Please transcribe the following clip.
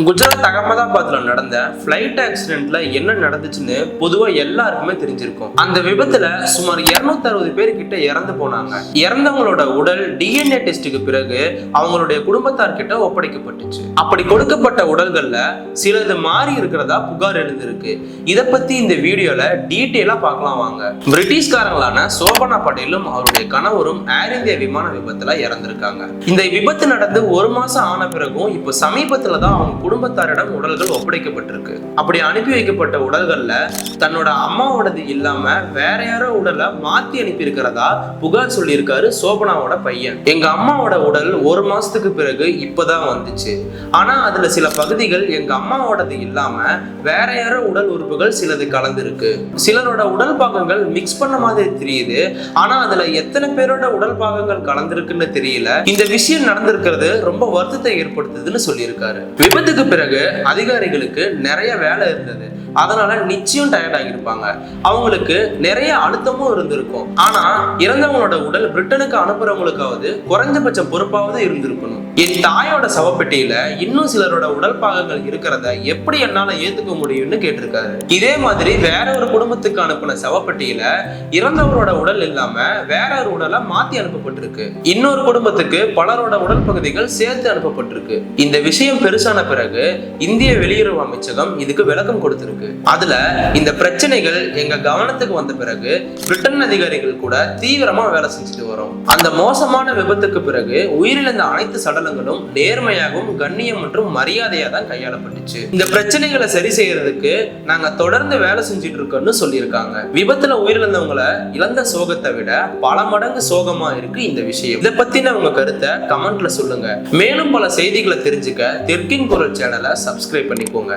குஜராத் அகமதாபாத்ல நடந்த ஃபிளைட் ஆக்சிடென்ட்ல என்ன நடந்துச்சுன்னு பொதுவா எல்லாருக்குமே தெரிஞ்சிருக்கும். அந்த விபத்துல சுமார் 260 பேர் கிட்ட இறந்து போனாங்க. இறந்தவங்களோட உடல் டிஎன்ஏ டெஸ்டுக்கு பிறகு அவங்களுடைய குடும்பத்தார் கிட்ட ஒப்படைக்கப்பட்டுச்சு. அப்படி கொடுக்கப்பட்ட உடல்கள்ல சிலது மாறி இருக்கிறதா புகார் எழுந்திருக்கு. இத பத்தி இந்த வீடியோல டீட்டெயிலா பார்க்கலாம் வாங்க. பிரிட்டிஷ்காரங்களான சோபனா பட்டேலும் அவருடைய கணவரும் ஏர் இந்தியா விமான விபத்துல இறந்திருக்காங்க. இந்த விபத்து நடந்து 1 மாசம் ஆன பிறகும் இப்ப சமீபத்துல தான் அவங்க குடும்பத்தாரிடம் உடல்கள் ஒப்படைக்கப்பட்டிருக்கு. அப்படி அனுப்பி வைக்கப்பட்ட உடல்கள்ல தன்னோட அம்மாவோடது இல்லாம வேற யாரோ உடலை மாத்தி அனுப்பி இருக்கிறதா புகார் சொல்லியிருக்காரு சோபனாவோட பையன். எங்க அம்மாவோட உடல் 1 மாசத்துக்கு பிறகு இப்பதான் வந்துச்சு. ஆனா அதுல சில பகுதிகள் எங்க அம்மாவோடது இல்லாம வேற யாரோ உடல் உறுப்புகள் சிலது கலந்துருக்கு. சிலரோட உடல் பாகங்கள் மிக்ஸ் பண்ண மாதிரி தெரியுது. ஆனா அதுல எத்தனை பேரோட உடல் பாகங்கள் கலந்துருக்குன்னு தெரியல. இந்த விஷயம் நடந்திருக்கிறது ரொம்ப வருத்தத்தை ஏற்படுத்துதுன்னு சொல்லியிருக்காரு. விபத்துக்கு பிறகு அதிகாரிகளுக்கு நிறைய வேலை இருந்தது. அதனால நிச்சயம் டயர்ட் ஆகியிருப்பாங்க. அவங்களுக்கு நிறைய அழுத்தமும் இருந்திருக்கும். ஆனா இறந்தவங்களோட உடல் பிரிட்டனுக்கு அனுப்புறவங்களுக்காவது குறைஞ்சபட்ச பொறுப்பாவது இருந்திருக்கணும். என் தாயோட சவப்பெட்டியில இன்னும் சிலரோட உடல் பாகங்கள் இருக்கிறத எப்படி என்னால ஏத்துக்க முடியும்னு கேட்டிருக்காரு. இதே மாதிரி வேற ஒரு குடும்பத்துக்கு அனுப்பின சவப்பெட்டியில இறந்தவரோட உடல் இல்லாம வேற ஒரு உடலை மாத்தி அனுப்பப்பட்டிருக்கு. இன்னொரு குடும்பத்துக்கு பலரோட உடல் பகுதிகள் சேர்த்து அனுப்பப்பட்டிருக்கு. இந்த விஷயம் பெருசான பிறகு இந்திய வெளியுறவு அமைச்சகம் இதுக்கு விளக்கம் கொடுத்திருக்கு. அதுல இந்த பிரச்சனைகள் எங்க கவனத்துக்கு வந்த பிறகு பிரிட்டன் அதிகாரிகள் கூட தீவிரமா வேலை செஞ்சுட்டு வரோம். அந்த மோசமான விபத்துக்கு பிறகு உயிரிழந்த அனைத்து சடலங்களும் நேர்மையாகவும் கண்ணியம் மற்றும் மரியாதையா தான் கையாளப்பட்டுச்சு. இந்த பிரச்சனைகளை சரி செய்யறதுக்கு நாங்க தொடர்ந்து வேலை செஞ்சுட்டு இருக்கோம்னு சொல்லியிருக்காங்க. விபத்துல உயிரிழந்தவங்களை இழந்த சோகத்தை விட பல மடங்கு சோகமா இருக்கு இந்த விஷயம். இதை பத்தின உங்க கருத்தை கமெண்ட்ல சொல்லுங்க. மேலும் பல செய்திகளை தெரிஞ்சுக்க தெற்கின் குரல் சேனலை சப்ஸ்கிரைப் பண்ணிக்கோங்க.